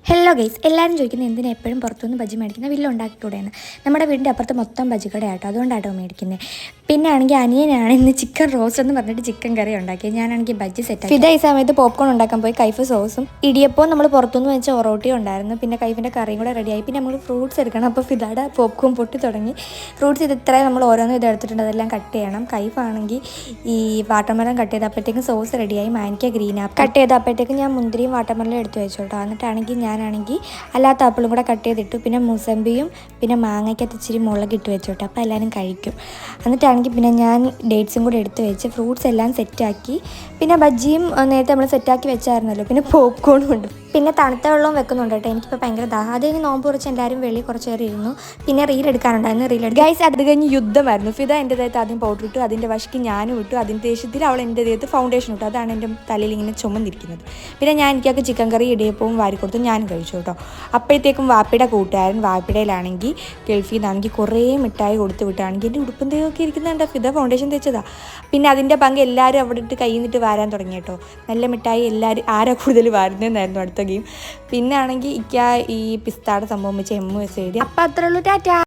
Hello guys, എല്ലാവരും ചോദിക്കുന്നത് എന്തിനാ എപ്പോഴും പുറത്തുനിന്ന് ബജ്ജി മേടിക്കുന്നത്, വീട്ടിലുണ്ടാക്കിക്കൂടെയെന്ന്. നമ്മുടെ വീടിൻ്റെ അപ്പുറത്ത് മൊത്തം ബജ്ജിക്കടയാട്ടോ, അതുകൊണ്ടാട്ടോ മേടിക്കുന്നത്. പിന്നെ ആണെങ്കിൽ അനിയനാണ് ഇന്ന് ചിക്കൻ റോസ്റ്റ് എന്ന് പറഞ്ഞിട്ട് ചിക്കൻ കറി ഉണ്ടാക്കിയത്. ഞാനാണെങ്കിൽ ബജ്ജി സെറ്റ് ഫിദ ഈ സമയത്ത് പോപ്കോൺ ഉണ്ടാക്കാൻ പോയി. കൈഫ് സോസും ഇടിയപ്പോൾ നമ്മൾ പുറത്തുനിന്ന് വെച്ച ഒറോട്ടിയും ഉണ്ടായിരുന്നു. പിന്നെ കൈഫിൻ്റെ കറിയും കൂടെ റെഡിയായി. പിന്നെ നമ്മൾ ഫ്രൂട്ട്സ് എടുക്കണം. അപ്പോൾ ഫിദയുടെ പോപ്കോൺ പൊട്ടി തുടങ്ങി. ഫ്രൂട്ട്സ് ഇത് ഇത്രയും നമ്മൾ ഓരോന്നും ഇത് എടുത്തിട്ടുണ്ട്, അതെല്ലാം കട്ട് ചെയ്യണം. കൈഫാണെങ്കിൽ ഈ വാട്ടർമെലൺ കട്ട് ചെയ്തപ്പോഴത്തേക്കും സോസ് റെഡിയായി. മാനിക്ക ഗ്രീൻ ആപ്പിൾ കട്ട് ചെയ്തപ്പോഴത്തേക്കും ഞാൻ മുന്തിരിയും വാട്ടർമെലനും എടുത്ത് വെച്ചോട്ടോ. എന്നിട്ടാണെങ്കിൽ ഞാനാണെങ്കിൽ അല്ലാത്ത ആപ്പിളും കൂടെ കട്ട് ചെയ്തിട്ടു. പിന്നെ മുസമ്പിയും പിന്നെ മാങ്ങയ്ക്കകത്ത് ഇച്ചിരി മുളകിട്ട് വെച്ചോട്ടെ, അപ്പോൾ എല്ലാവരും കഴിക്കും. എന്നിട്ടാണെങ്കിൽ പിന്നെ ഞാൻ ഡേറ്റ്സും കൂടെ എടുത്ത് വെച്ച് ഫ്രൂട്ട്സ് എല്ലാം സെറ്റാക്കി. പിന്നെ ബജ്ജിയും നേരത്തെ നമ്മൾ സെറ്റാക്കി വെച്ചായിരുന്നല്ലോ. പിന്നെ പോപ്കോണും ഉണ്ട്. പിന്നെ തണുത്ത വെള്ളവും വെക്കുന്നുണ്ട് കേട്ടോ. എനിക്കിപ്പോൾ ഭയങ്കര ദാഹം. അത് കഴിഞ്ഞ് നോമ്പ് കുറച്ച് എല്ലാവരും വെളിയിൽ കുറച്ച് നേരം ഇരുന്നു. പിന്നെ റീൽ എടുക്കാനുണ്ടായിരുന്നു. റീൽ എടുക്കും ഗൈസ്. അത് കഴിഞ്ഞ് യുദ്ധമായിരുന്നു. ഫിദ എൻ്റെ ദേഹത്ത് ആദ്യം പൗഡർ ഇട്ടു, അതിൻ്റെ വശക്ക് ഞാനും ഇട്ടു. അതിൻ്റെ ദേഷ്യത്തിൽ അവൾ എൻ്റെ ദേഹത്ത് ഫൗണ്ടേഷൻ ഇട്ടു. അതാണ് എൻ്റെ തലയിൽ ഇങ്ങനെ ചുമന്നിരിക്കുന്നത്. പിന്നെ ഞാൻ എനിക്കൊക്കെ ചിക്കൻ കറി ഇടിയപ്പവും വാരി കൊടുത്തു, ഞാനും കഴിച്ചു കേട്ടോ. അപ്പോഴത്തേക്കും വാപ്പിയുടെ കൂട്ടുകാരൻ വാപ്പിടയിലാണെങ്കിൽ ഗൾഫിൽ നിന്നാണെങ്കിൽ കുറേ മിഠായി കൊടുത്ത് വിട്ടാണെങ്കിൽ എൻ്റെ ഉടുപ്പും തേയൊക്കെ ഇരിക്കുന്നുണ്ട്. ഫിദ ഫൗണ്ടേഷൻ തേച്ചതാണ്. പിന്നെ അതിൻ്റെ പങ്ക് എല്ലാവരും അവിടെ ഇട്ട് കൈ നിന്നിട്ട് വാരാൻ തുടങ്ങി കേട്ടോ. നല്ല മിഠായി എല്ലാവരും ആരാ കൂടുതൽ വാരുന്നതെന്നായിരുന്നു അടുത്ത ഗെയിം. പിന്നെ ആണെങ്കിൽ ഈ പിസ്താടെ സംഭവം വെച്ച് എസ് എഴുതി. അപ്പം അത്രേ ഉള്ളൂ, ടാറ്റാ.